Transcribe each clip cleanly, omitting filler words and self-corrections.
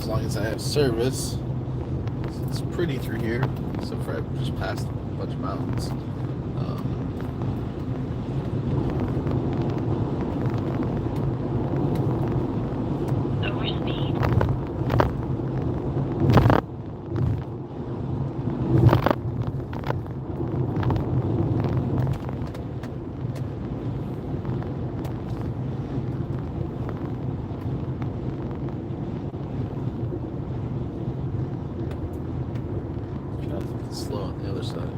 as long as I have service. It's pretty through here, so for I just passed a bunch of mountains. Overspeed. Slow on the other side.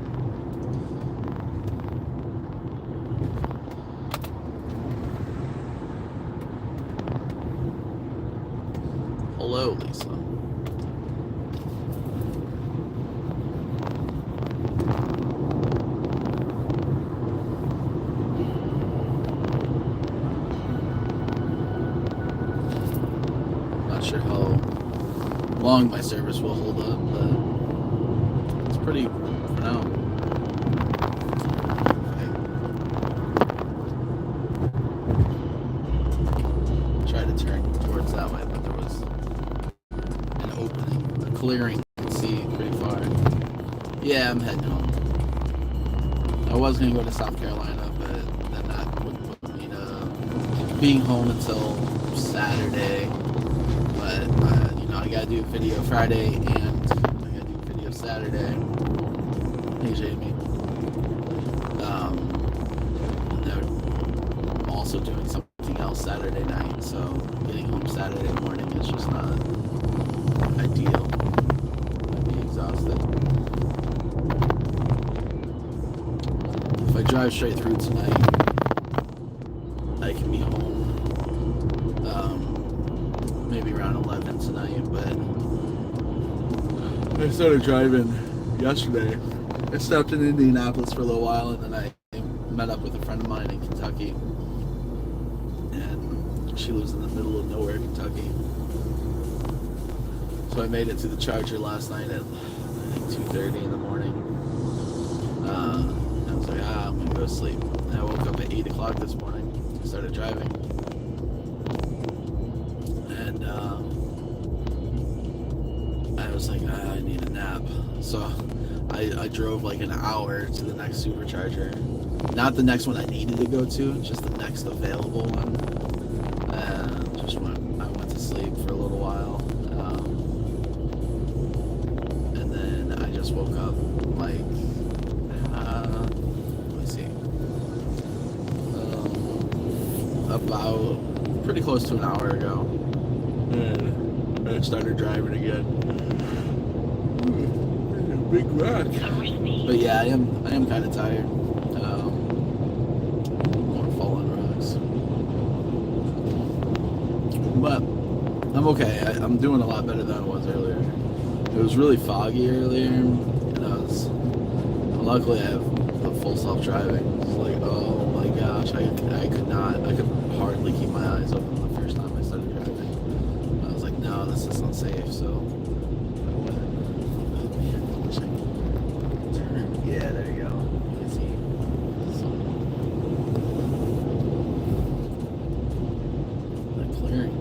Hello, Lisa. Not sure how long my service will hold up, but it's pretty for now. I tried to turn towards that way, but there was an opening, a clearing. You can see pretty far. Yeah, I'm heading home. I was going to go to South Carolina, but then that would put me to being home until Saturday. But, I got to do video Friday and I got to do video Saturday. Hey, Jamie. And they're also doing something else Saturday night, so getting home Saturday morning is just not ideal. I'd be exhausted. If I drive straight through tonight, I can be home maybe around 11 tonight, but I started driving yesterday. I stopped in Indianapolis for a little while, and then I met up with a friend of mine in Kentucky, and she lives in the middle of nowhere, Kentucky. So I made it to the Charger last night at, I think, 2:30 in the morning. I was like, I'm gonna go to sleep. And I woke up at 8 o'clock this morning. I started driving. And I was like, I need a nap. So I drove like an hour to the next supercharger. Not the next one I needed to go to, just the next available one. And I went to sleep for a little while. And then I just woke up like, let me see, about pretty close to an hour ago. And I started driving again. Big rock. But yeah, I am kind of tired. More falling rocks. But I'm okay. I'm doing a lot better than I was earlier. It was really foggy earlier, and luckily I have the full self-driving. It's like, oh my gosh, I could hardly keep my eyes open the first time I started driving. I was like, no, this is unsafe, so I went. Oh man, I wish I could turn. Yeah, there you go. You can see. The clearing.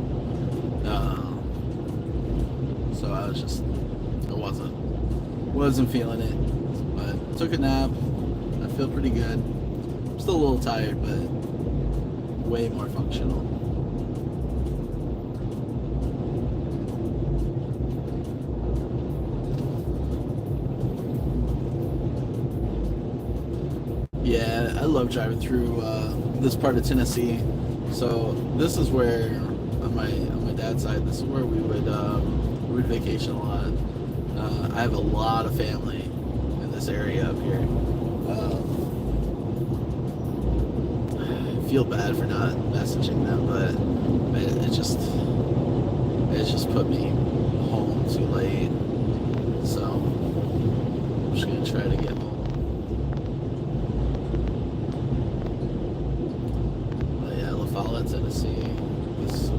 So I wasn't feeling it, but took a nap. I feel pretty good. I'm still a little tired, but way more functional. Yeah, I love driving through this part of Tennessee. So this is where, on my dad's side, this is where we would vacation a lot. I have a lot of family in this area up here. I feel bad for not messaging them, but it just put me home too late. So I'm just gonna try to get home. But yeah, La Follette, Tennessee is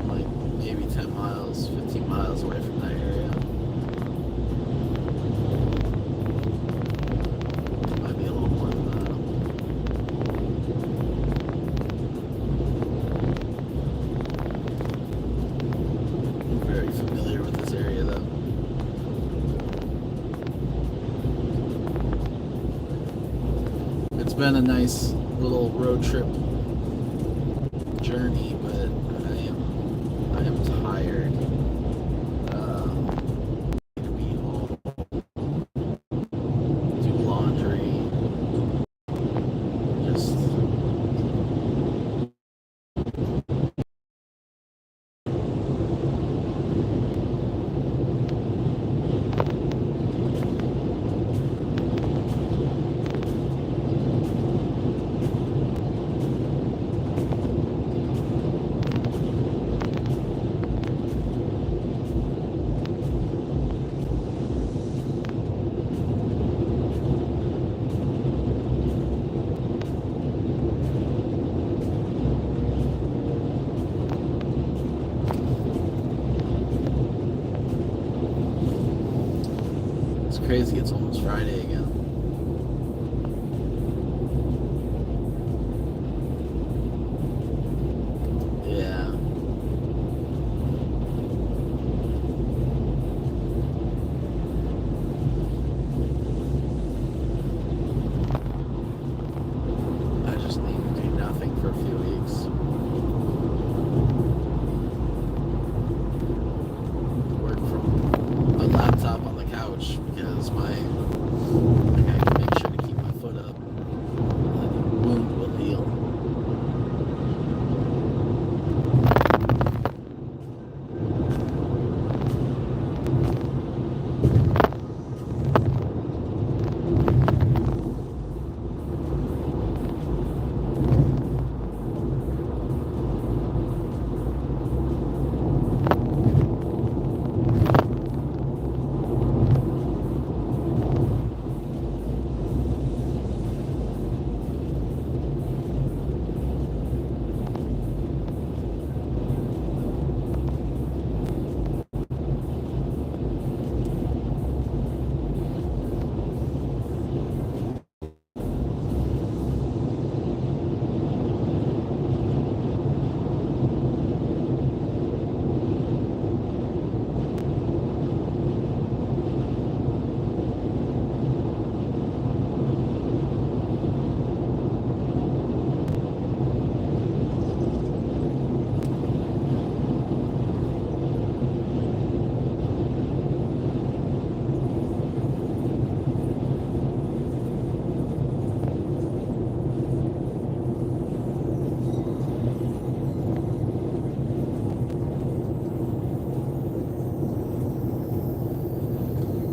like maybe 10 miles, 15 miles away from that area. been a nice little road trip journey, but I am tired. To be home, do laundry, just it's crazy. It's almost Friday again. Yeah. I just need to do nothing for a few weeks. Work from a laptop on the couch because my like I can make sure to keep my foot up. The wound will heal.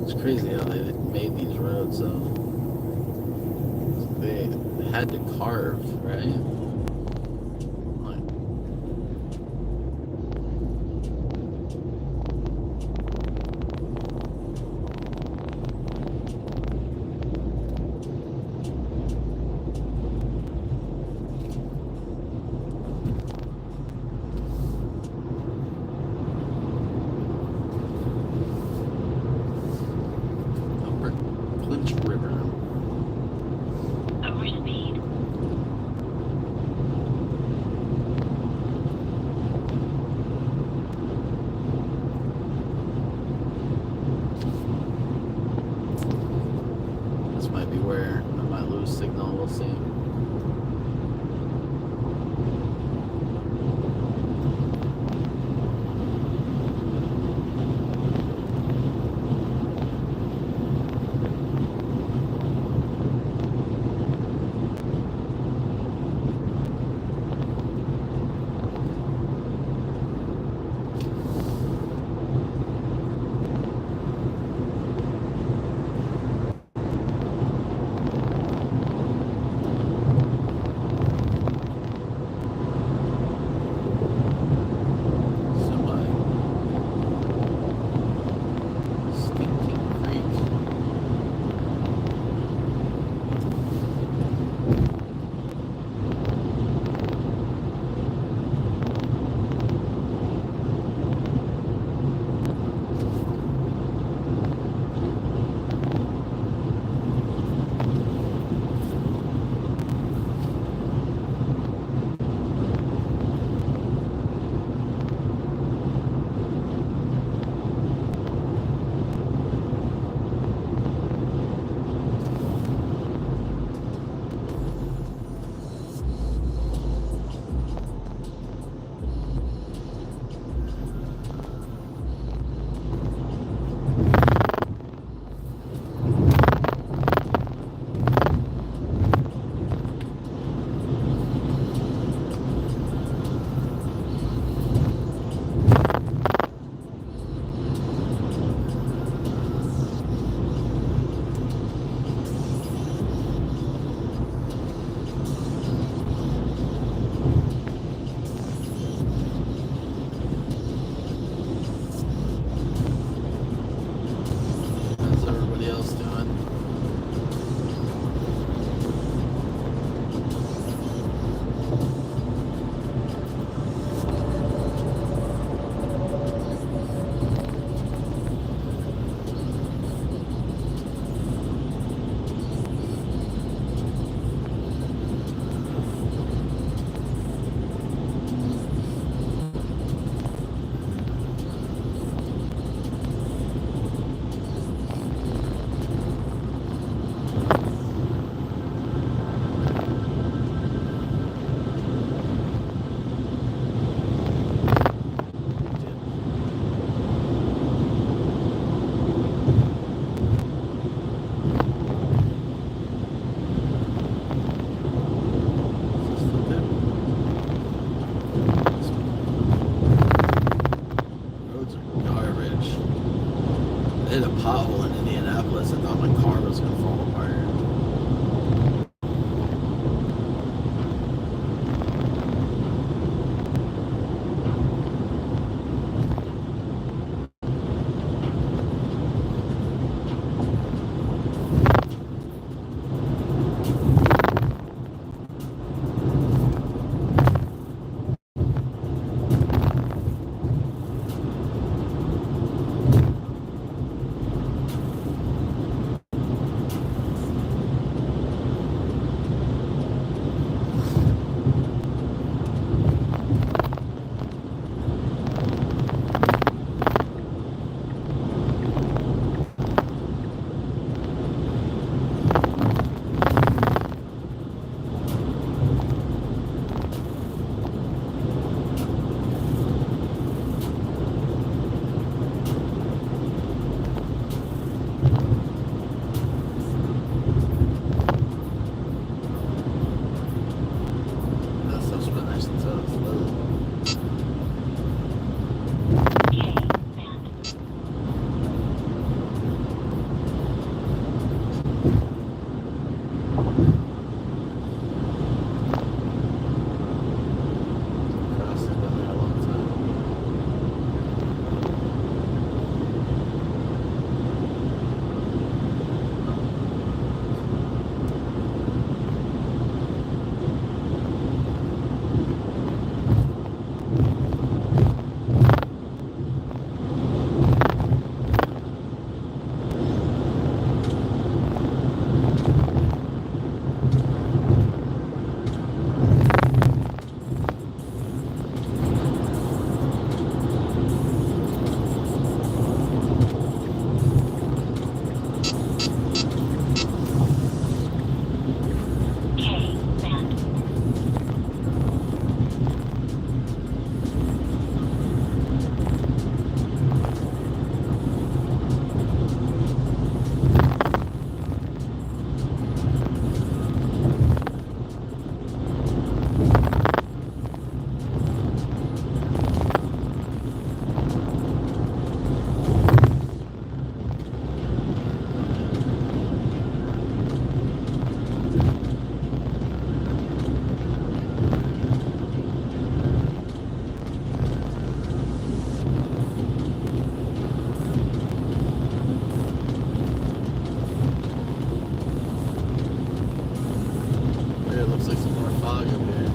It's crazy how they made these roads though. They had to carve, right? Like, Upper Clinch River. Overspeed. This might be where I might lose signal. We'll see. I hit a pothole in Indianapolis. I thought my car was gonna fall apart. That stuff's been nice and tough. Crossed it been there a long time. Yeah, it looks like some more fog up here.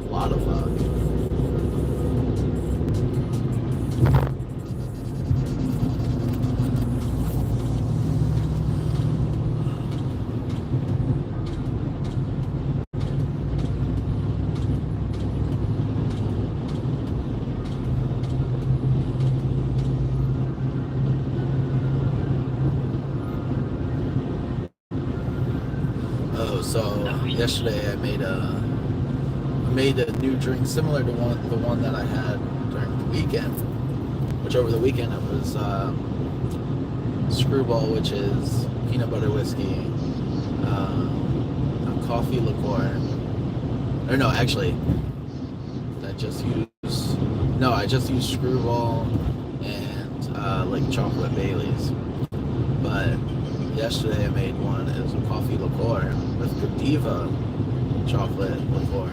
A lot of fog. Oh, so yesterday I made a new drink similar to the one that I had during the weekend. Which over the weekend it was Screwball, which is peanut butter whiskey, a coffee liqueur. Or no, actually, I just used Screwball and like chocolate Baileys. But yesterday I made one. It was a coffee liqueur with Godiva chocolate liqueur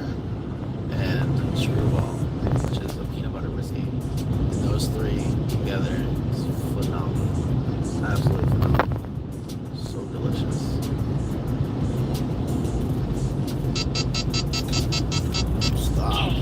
and Screwball, which is a peanut butter whiskey. And those three together is phenomenal. Absolutely phenomenal. So delicious. Stop.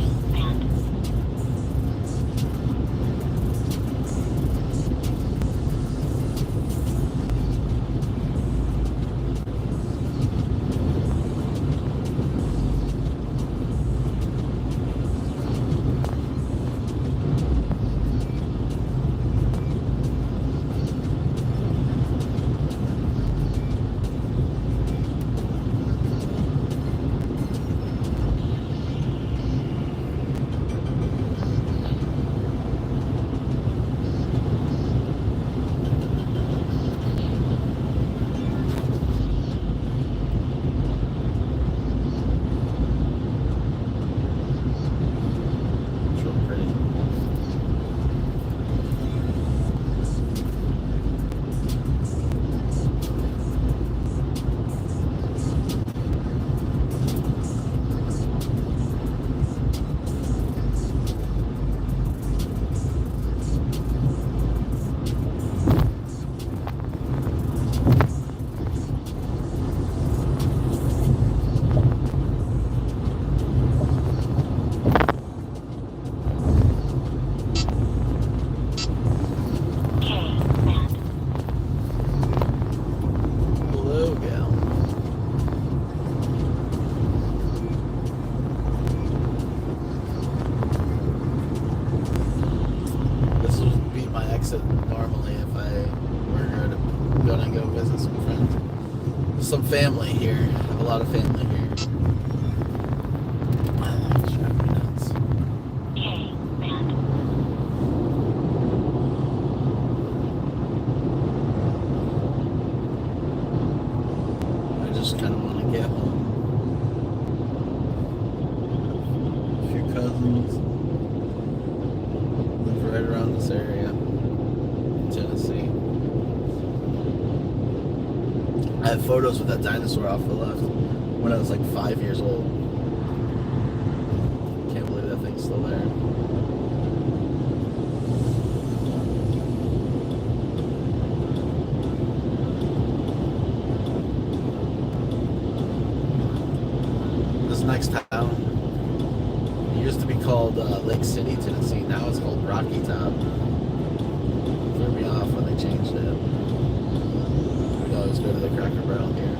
exit normally if I were gonna go visit some friends. Some family here. I have a lot of family here. It's driving me nuts. I just kind of want to get home. A few cousins live right around this area, Tennessee. I have photos with that dinosaur off the left when I was like 5 years old. Can't believe that thing's still there. This next town, it used to be called Lake City, Tennessee. Now it's called Rocky Top. Threw me off when they changed it. We always go to the Cracker Barrel here.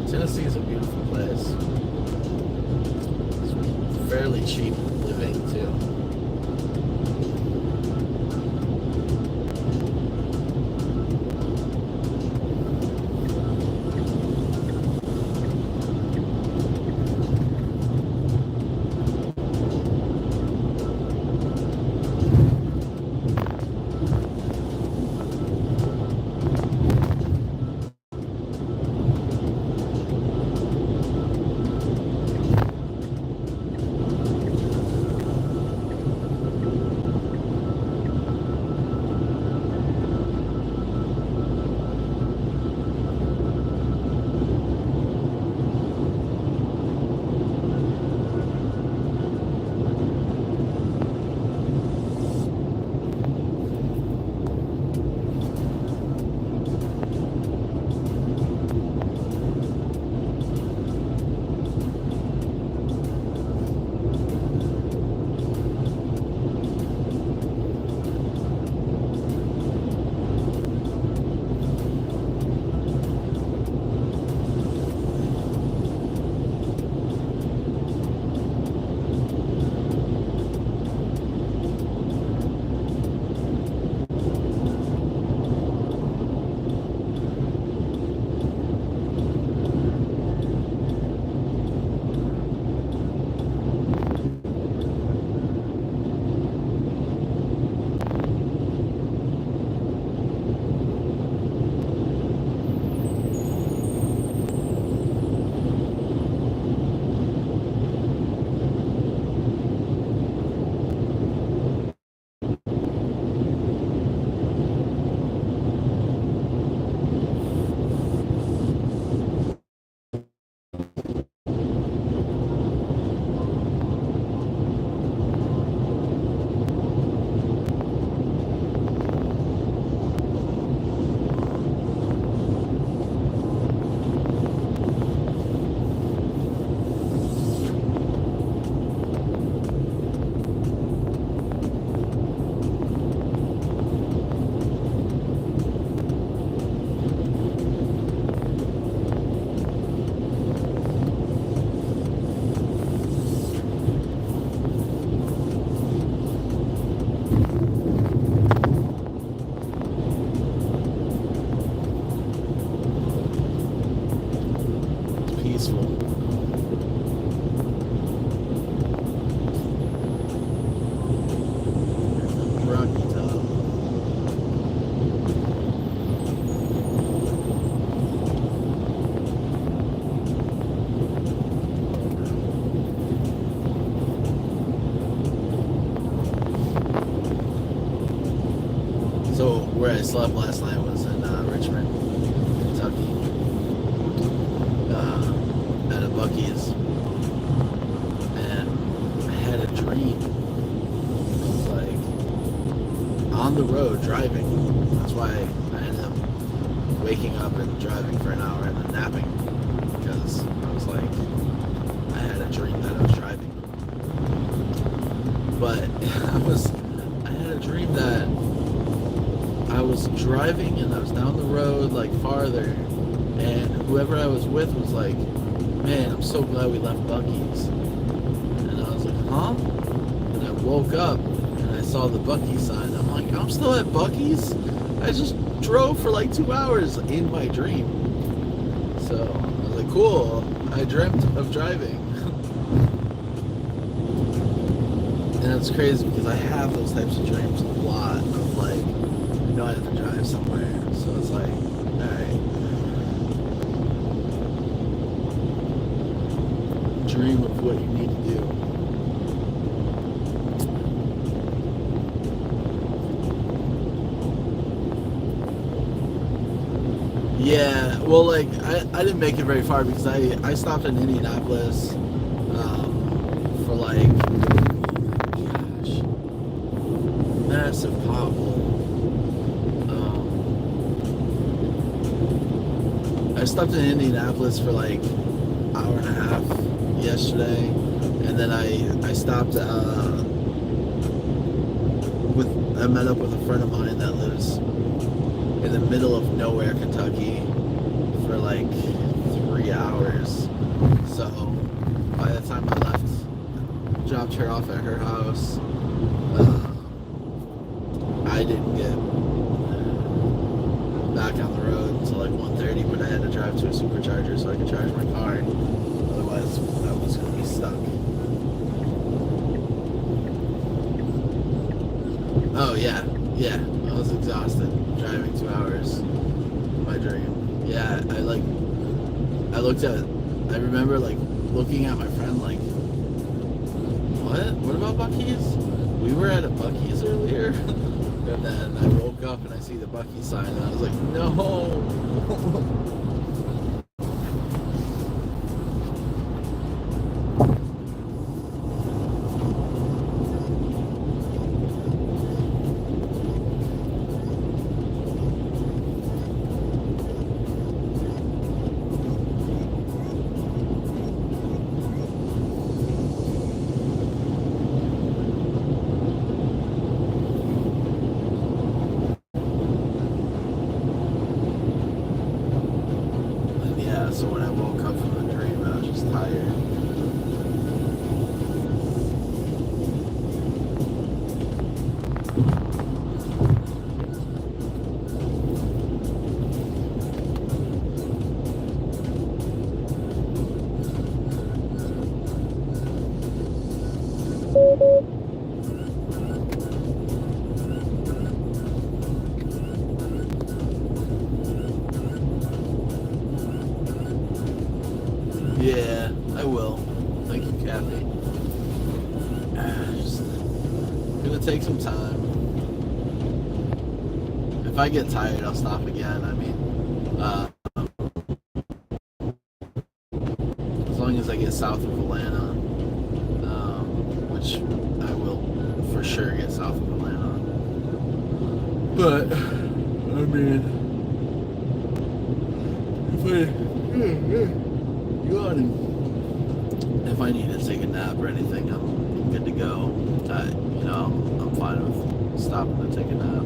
Tennessee is a beautiful place. It's fairly cheap living too. Peaceful. Rocky Top. So where I slept last night was in Richmond, Kentucky. At a Buc-ee's, and I had a dream. I was like on the road driving. That's why I ended up waking up and driving for an hour and then napping, because I was like, I had a dream that I was driving. But I had a dream that I was driving and I was down the road like farther, and whoever I was with was like, man, I'm so glad we left Buc-ee's. huh? And I woke up and I saw the Buc-ee's sign. I'm like, I'm still at Buc-ee's? I just drove for like 2 hours in my dream. So I was like, cool. I dreamt of driving. And it's crazy because I have those types of dreams a lot of like, you know, I have to drive somewhere. So it's like, alright. Dream of what you need to do. Yeah, well, like, I didn't make it very far because I stopped in Indianapolis for like, gosh, massive pothole. I stopped in Indianapolis for like hour and a half yesterday, and then I stopped I met up with a friend of mine that lives in the middle of nowhere, Kentucky, for like 3 hours. So by the time I left, dropped her off at her house, I didn't get back on the road until like 1:30, but I had to drive to a supercharger so I could charge my car. Otherwise, I was going to be stuck. Oh yeah, I was exhausted driving 2 hours in my dream. Yeah, I remember like looking at my friend like, what about Buc-ee's? We were at a Buc-ee's earlier. And then I woke up and I see the Buc-ee's sign and I was like, no. So when I woke up from the dream, I was just tired. Yeah, I will. Thank you, Kathy. Just gonna take some time. If I get tired, I'll stop again. I mean, as long as I get south of Atlanta, which I will for sure get south of Atlanta. But I mean, if I need to take a nap or anything, I'm good to go. I'm fine with stopping to take a nap.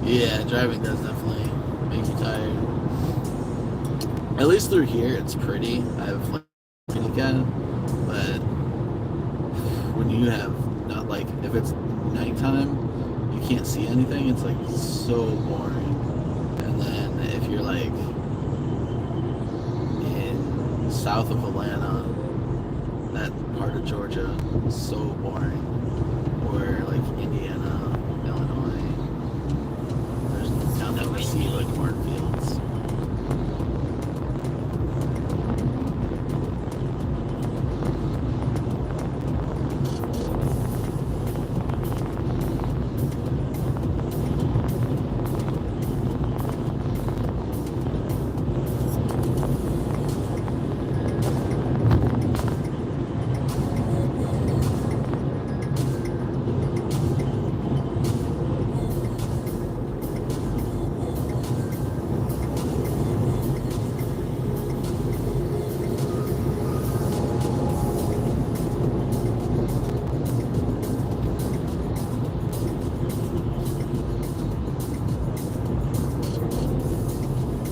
Yeah, driving does definitely make you tired. At least through here, it's pretty. I have like weekend, but when you have not like if it's nighttime, you can't see anything. It's like so boring. And then if you're like in south of Atlanta, that part of Georgia, so boring. Or like Indiana, Illinois. There's down that we see like cornfields.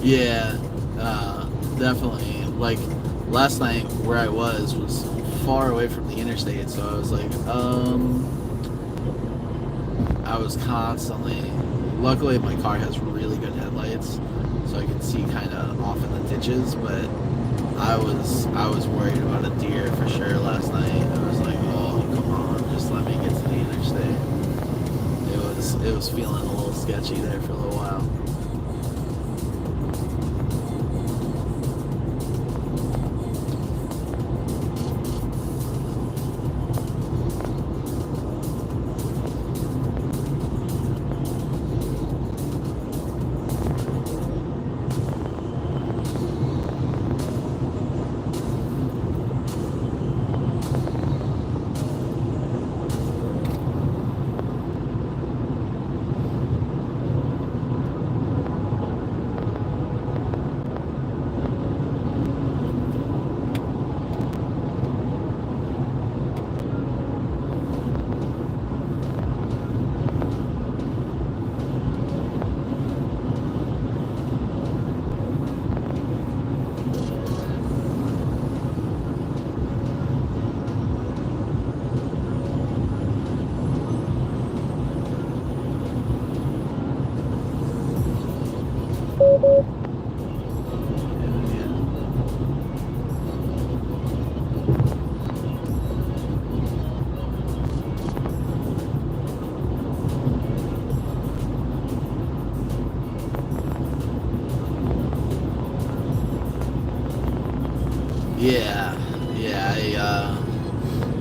Yeah, definitely. Like last night, where I was far away from the interstate, so I was like, I was constantly. Luckily, my car has really good headlights, so I could see kind of off in the ditches. But I was worried about a deer for sure last night. I was like, oh come on, just let me get to the interstate. It was feeling a little sketchy there for a little while. Yeah, yeah.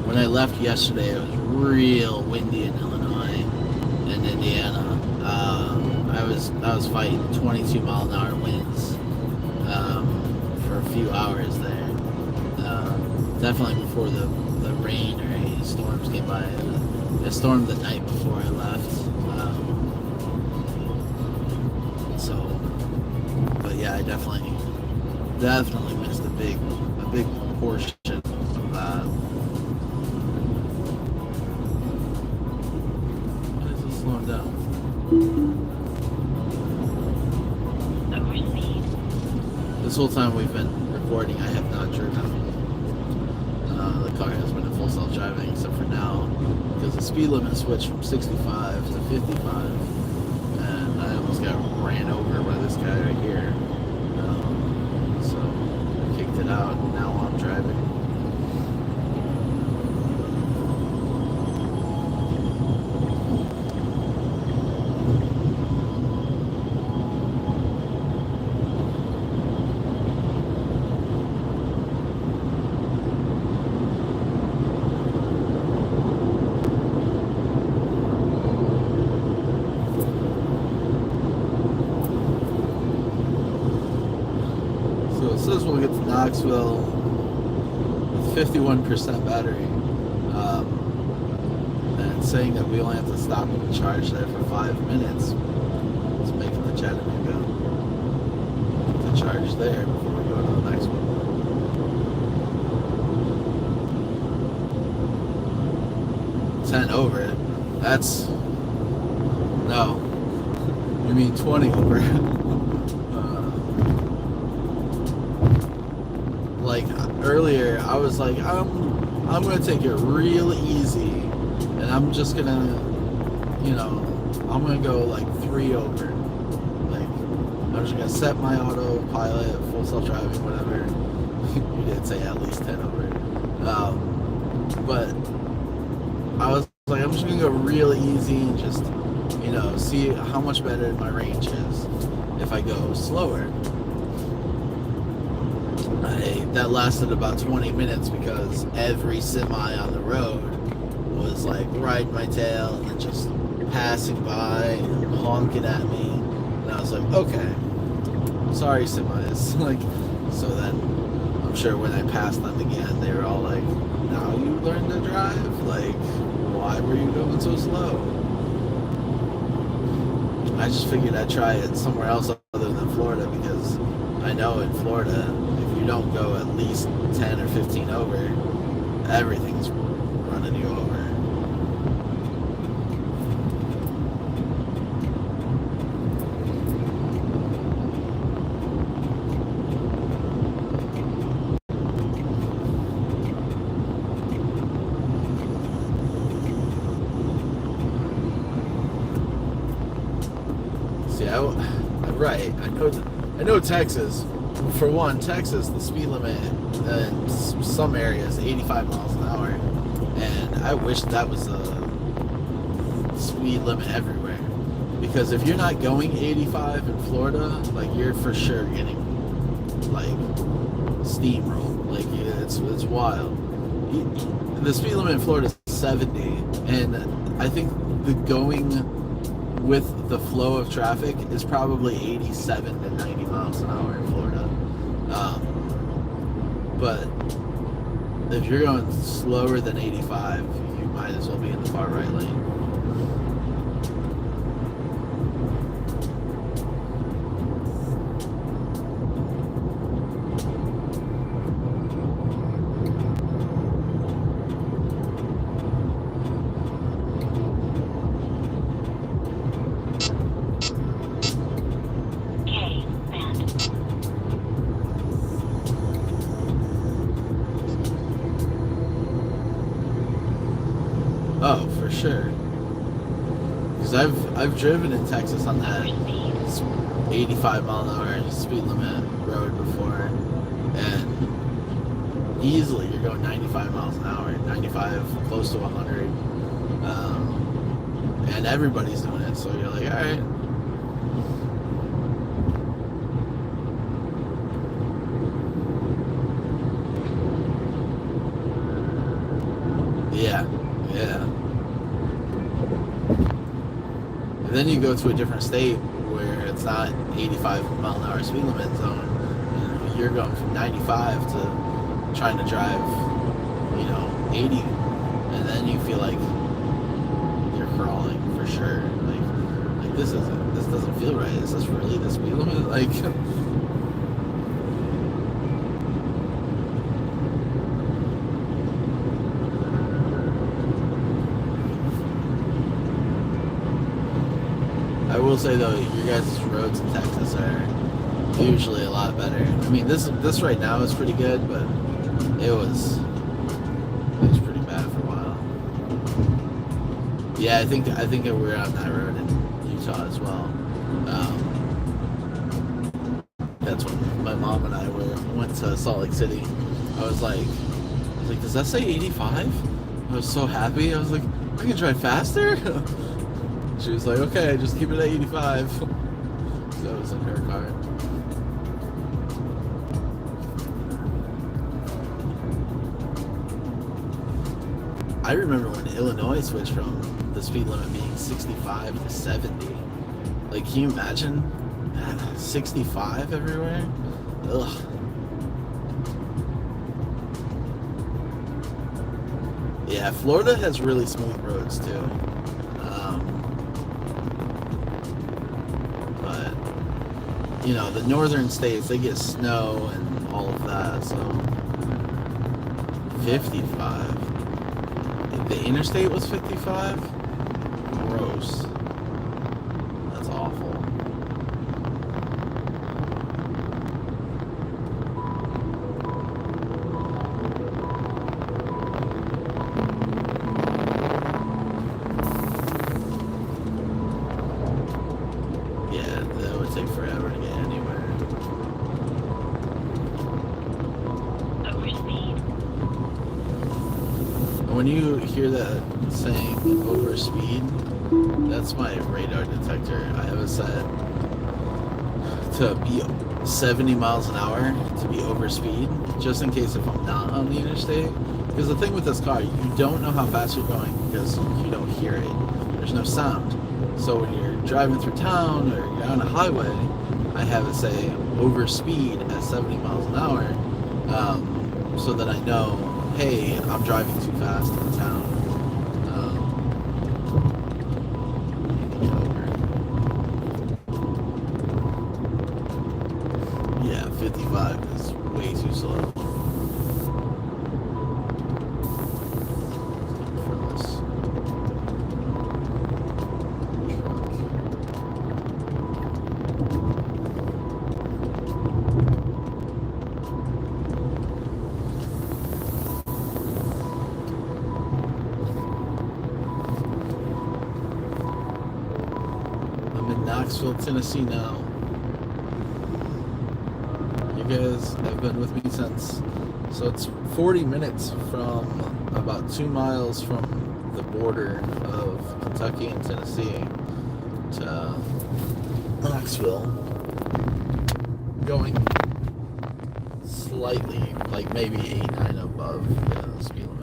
When I left yesterday, it was real windy in Illinois and Indiana. I was fighting 22-mile-an-hour winds for a few hours there. Definitely before the rain or any storms came by. It stormed the night before I left. But yeah, I definitely missed a big portion of that. Why is it slowing down? This whole time we've been recording, I have not driven. The car has been in full self-driving, except for now, because the speed limit switched from 65 to 55, and I almost got ran over by this guy right here. So I kicked it out, and now I'm driving. So it says we'll get to Knoxville with 51% battery. And saying that we only have to stop and charge there for 5 minutes. Let's make it to Chattanooga to charge there before we go to the next one. $10 over it. That's no. You mean 20 over. Like earlier, I was like, I'm gonna take it real easy, and I'm just gonna, you know, I'm gonna go like 3 over. Like, I'm just gonna set my autopilot, full self-driving, whatever. You did say at least 10 over. But I was like, I'm just gonna go real easy and just, you know, see how much better my range is if I go slower. That lasted about 20 minutes because every semi on the road was like riding my tail and then just passing by and honking at me. And I was like, okay, sorry semis. Like, so then I'm sure when I passed them again, they were all like, now you learned to drive? Like, why were you going so slow? I just figured I'd try it somewhere else other than Florida, because I know in Florida, if you don't go at least 10 or 15 over, everything's running you over. See, right, I know Texas. For one, Texas, the speed limit in some areas 85 miles an hour, and I wish that was a speed limit everywhere, because if you're not going 85 in Florida, like, you're for sure getting like steamrolled. Like, it's wild. The speed limit in Florida is 70, and I think the going with the flow of traffic is probably 87 to 90 miles an hour in Florida. But if you're going slower than 85, you might as well be in the far right lane. Oh, for sure. Because I've driven in Texas on that 85 mile an hour speed limit road before, and easily you're going 95 miles an hour, 95, close to 100, and everybody's doing it, so you're like, all right. Yeah. And then you go to a different state where it's not 85 mile an hour speed limit zone. And you're going from 95 to trying to drive, 80, and then you feel like you're crawling for sure. Like this doesn't feel right. Is this really the speed limit? Like. I will say though, your guys' roads in Texas are usually a lot better. I mean, this right now is pretty good, but it was pretty bad for a while. Yeah, I think we were on that road in Utah as well. That's when my mom and I went to Salt Lake City. I was like, does that say 85? I was so happy. I was like, I can drive faster. She was like, okay, just keep it at 85. So it was in her car. I remember when Illinois switched from the speed limit being 65 to 70. Like, can you imagine? 65 everywhere? Ugh. Yeah, Florida has really smooth roads too. The northern states, they get snow and all of that, so 55. The interstate was 55? Gross. That's awful. when you hear that saying over speed, that's my radar detector. I have it set to be 70 miles an hour to be over speed, just in case if I'm not on the interstate. Because the thing with this car, you don't know how fast you're going because you don't hear it. There's no sound. So when you're driving through town or you're on a highway, I have it say over speed at 70 miles an hour, so that I know, hey, I'm driving too fast in town. Yeah, 55 is way too slow. Knoxville, Tennessee now. You guys have been with me since, so it's 40 minutes from about 2 miles from the border of Kentucky and Tennessee to Knoxville. Going slightly, like maybe 8, 9 above the speed limit.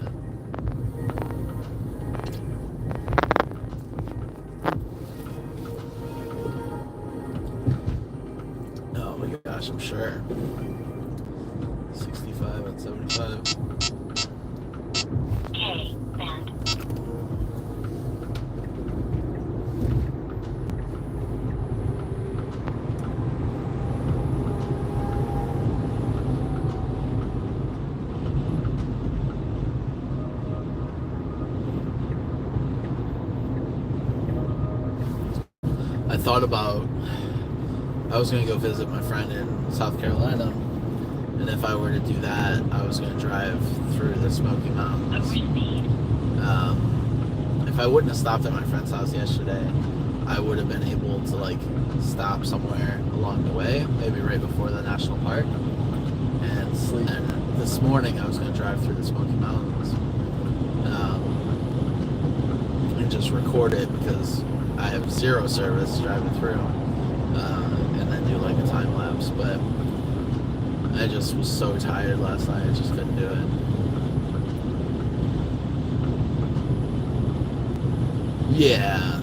I'm sure. 65 and 75. Okay, band. I thought about, I was going to go visit my friend in South Carolina, and if I were to do that, I was going to drive through the Smoky Mountains. If I wouldn't have stopped at my friend's house yesterday, I would have been able to like stop somewhere along the way, maybe right before the national park, and sleep. And this morning I was going to drive through the Smoky Mountains and just record it because I have zero service driving through. And then do like a time lapse, but I just was so tired last night, I just couldn't do it. Yeah,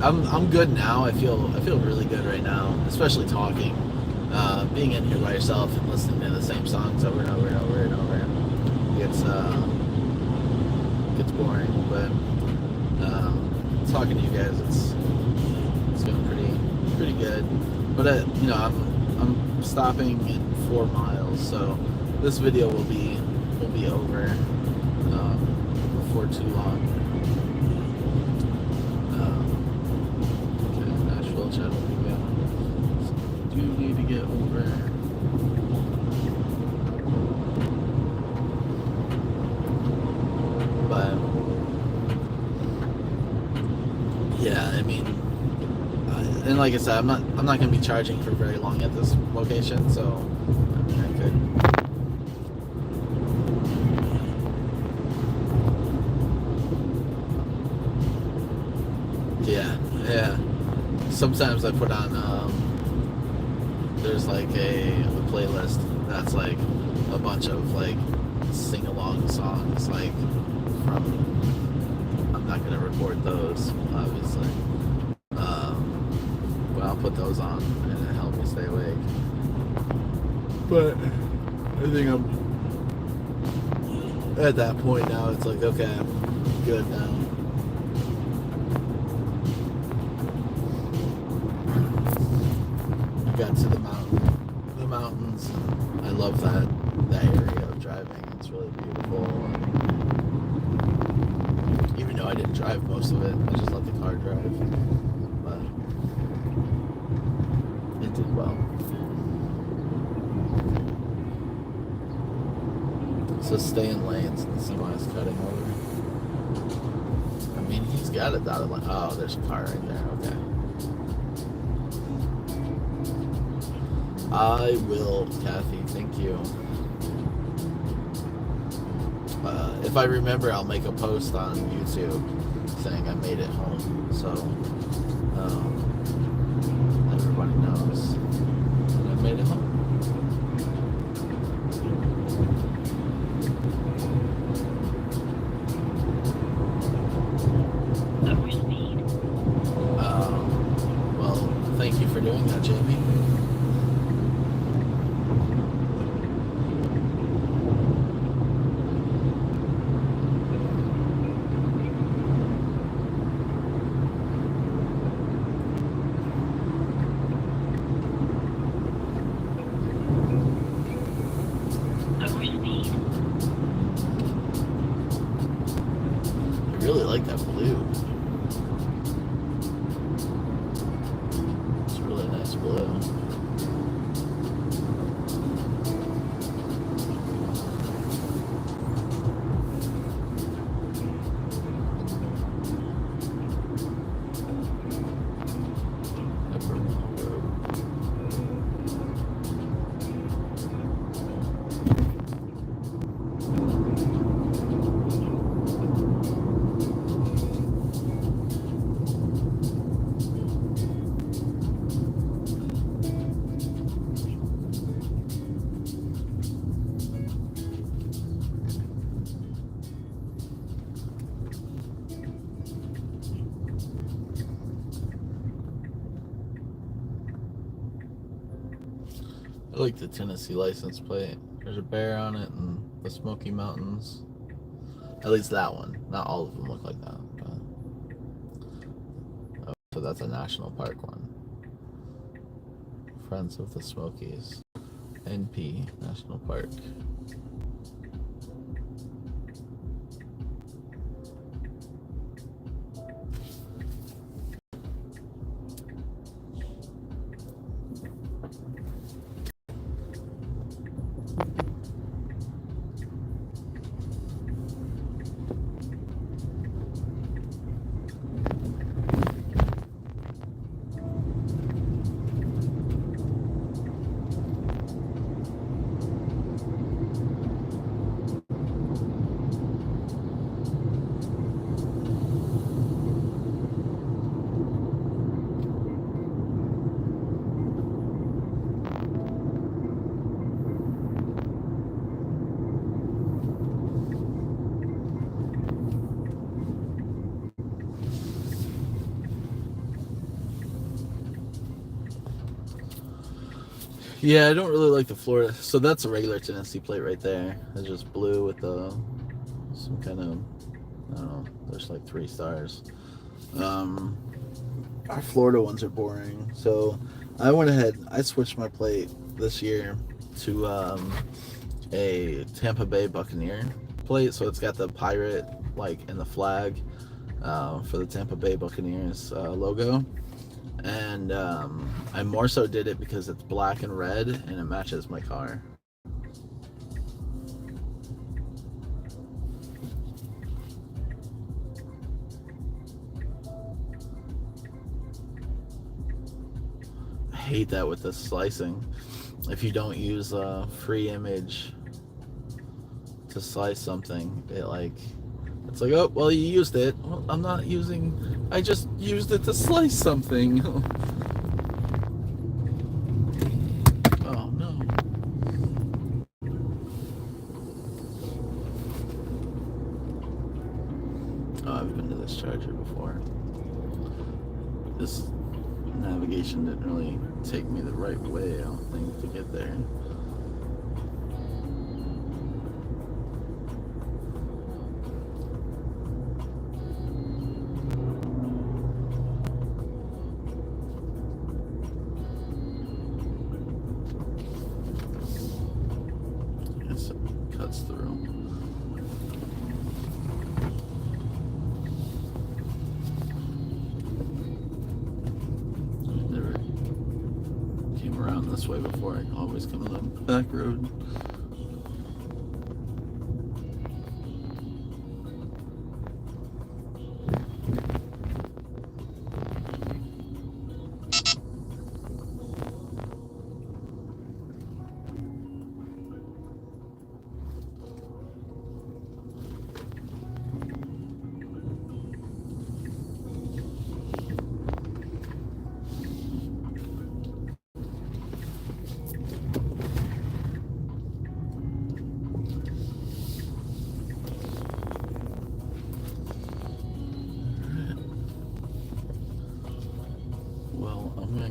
I'm good now. I feel really good right now, especially talking, being in here by yourself and listening to the same songs over and over and over and over. Gets boring, but talking to you guys, it's going pretty good. But I'm stopping in 4 miles, so this video will be over before too long. Okay, Nashville, Chattanooga. So do need to get over. But yeah, I mean. And like I said, I'm not going to be charging for very long at this location, so I mean, I could. Yeah. Sometimes I put on. There's like a playlist that's like a bunch of like sing-along songs, like from. I'm not going to record those, obviously. I'll put those on and it helps me stay awake. But I think I'm at that point now. It's like, okay, I'm good now. I got to the mountains. I love that area of driving. It's really beautiful. Even though I didn't drive most of it, I just let the car drive. But it did well. So stay in lanes and the semi's cutting over. I mean, he's got a dotted line. Oh, there's a car right there. Okay. I will, Kathy. Thank you. if I remember, I'll make a post on YouTube saying I made it home. So everybody knows that I made it home. Well, thank you for doing that, Jamie. I really like that blue. It's a really nice blue. I like the Tennessee license plate. There's a bear on it and the Smoky Mountains. At least that one. Not all of them look like that. But... Oh, so that's a national park one. Friends of the Smokies. NP National Park. Yeah, I don't really like the Florida. So that's a regular Tennessee plate right there. It's just blue with some kind of, I don't know, there's like 3 stars. Our Florida ones are boring. So I went ahead, I switched my plate this year to a Tampa Bay Buccaneer plate. So it's got the pirate like in the flag for the Tampa Bay Buccaneers logo. And I more so did it because it's black and red and it matches my car. I hate that with the slicing. If you don't use a free image to slice something, it's like, oh, well, you used it. Well, I'm not using, I just used it to slice something. Oh, no. Oh, I've been to this charger before. This navigation didn't really take me the right way, I don't think, to get there. Cuts through. Never came around this way before. I always come on the back road.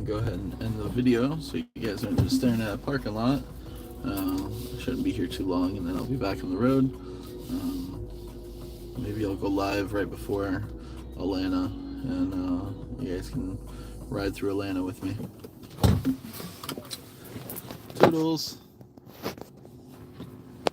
go ahead and end the video so you guys aren't just staring at a parking lot. I shouldn't be here too long, and then I'll be back on the road. Maybe I'll go live right before Atlanta, and you guys can ride through Atlanta with me. Toodles!